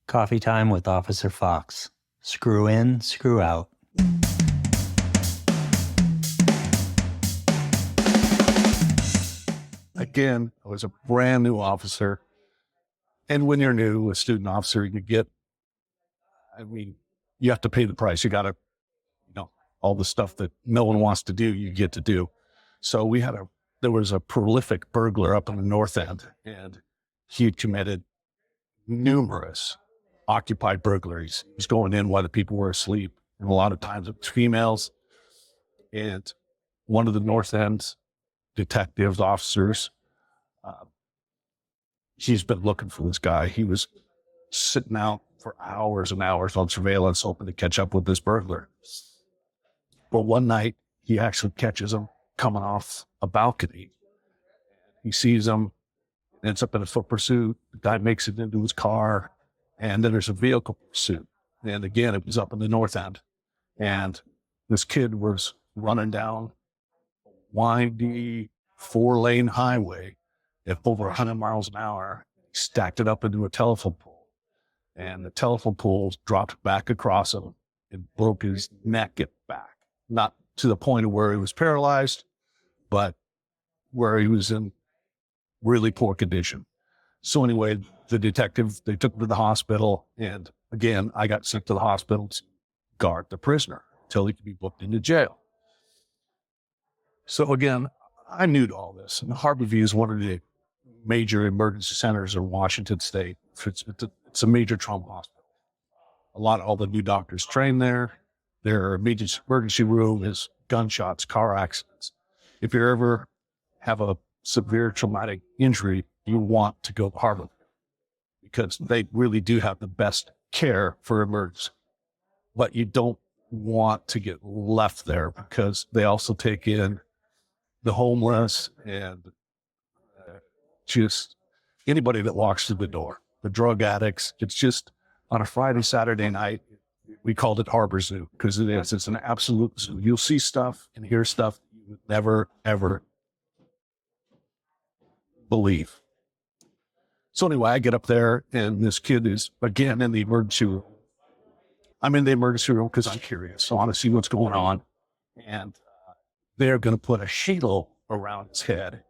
Coffee time with Officer Fox. Screw in, screw out. Again, I was a brand new officer. And when you're new, a student officer, you have to pay the price. You got to, all the stuff that no one wants to do, you get to do. So there was a prolific burglar up in the North End, and he committed numerous occupied burglaries. He was going in while the people were asleep, and a lot of times it was females. And one of the North End detectives, officers, he's been looking for this guy. He was sitting out for hours and hours on surveillance, hoping to catch up with this burglar. But one night, he actually catches him coming off a balcony. He sees him, ends up in a foot pursuit. The guy makes it into his car, and then there's a vehicle pursuit. And again, it was up in the North End. And this kid was running down a windy 4-lane highway at over 100 miles an hour, stacked it up into a telephone pole. And the telephone pole dropped back across him and broke his neck and back. Not to the point of where he was paralyzed, but where he was in really poor condition. So anyway, the detective, they took him to the hospital. And again, I got sent to the hospital to guard the prisoner until he could be booked into jail. So again, I'm new to all this. And Harborview is one of the major emergency centers in Washington State. It's a major trauma hospital. All the new doctors train there. Their emergency room is gunshots, car accidents. If you ever have a severe traumatic injury, you want to go to Harborview because they really do have the best care for emergency. But you don't want to get left there because they also take in the homeless and just anybody that walks through the door, the drug addicts. It's just on a Friday, Saturday night, we called it Harbor Zoo because it is. It's an absolute zoo. You'll see stuff and hear stuff you would never, ever believe. So anyway, I get up there and this kid is again in the emergency room. I'm in the emergency room because I'm curious. So I want to see what's going on. And they're going to put a halo around his head,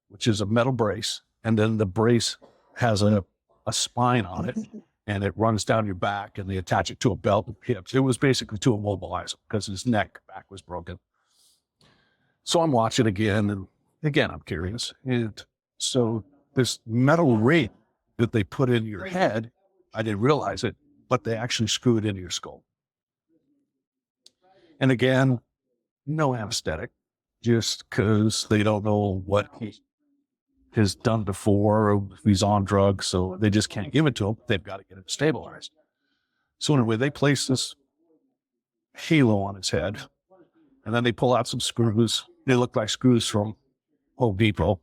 which is a metal brace. And then the brace has a spine on it, and it runs down your back, and they attach it to a belt and hips. It was basically to immobilize him because his back was broken. So I'm watching again, and again, I'm curious. And so this metal ring that they put in your head, I didn't realize it, but they actually screw it into your skull. And again, no anesthetic, just because they don't know what he has done before or if he's on drugs, so they just can't give it to him. They've got to get him stabilized. So anyway, they place this halo on his head, and then they pull out some screws. They look like screws from Home Depot.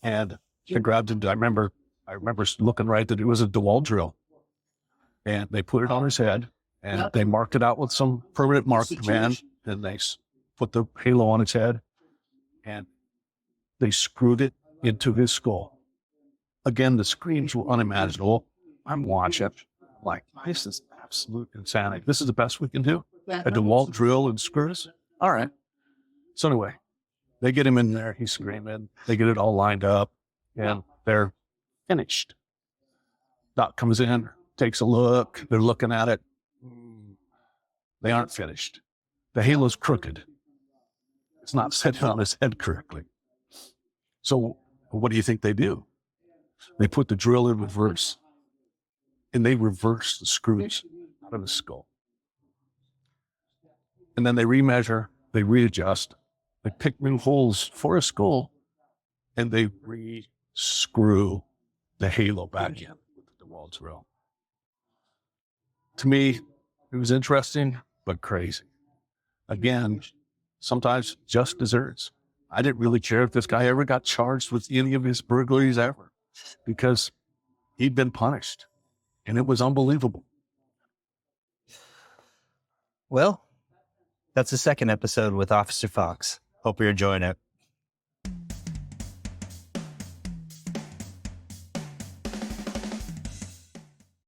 And they grabbed it. I remember looking right that it was a DeWalt drill. And they put it on his head, and they marked it out with some permanent mark command. Then they put the halo on his head, and they screwed it into his skull. Again, the screams were unimaginable. I'm watching, like, this is absolute insanity. This is the best we can do? A DeWalt drill and screws? All right. So anyway, they get him in there. He's screaming. They get it all lined up, and they're finished. Doc comes in, takes a look. They're looking at it. They aren't finished. The halo's crooked. It's not set on his head correctly. So what do you think they do? They put the drill in reverse, and they reverse the screws out of the skull. And then they remeasure, they readjust, they pick new holes for a skull, and they re-screw the halo back in with the DeWalt drill. To me, it was interesting, but crazy. Again, sometimes just desserts. I didn't really care if this guy ever got charged with any of his burglaries ever, because he'd been punished, and it was unbelievable. Well, that's the second episode with Officer Fox. Hope you're enjoying it.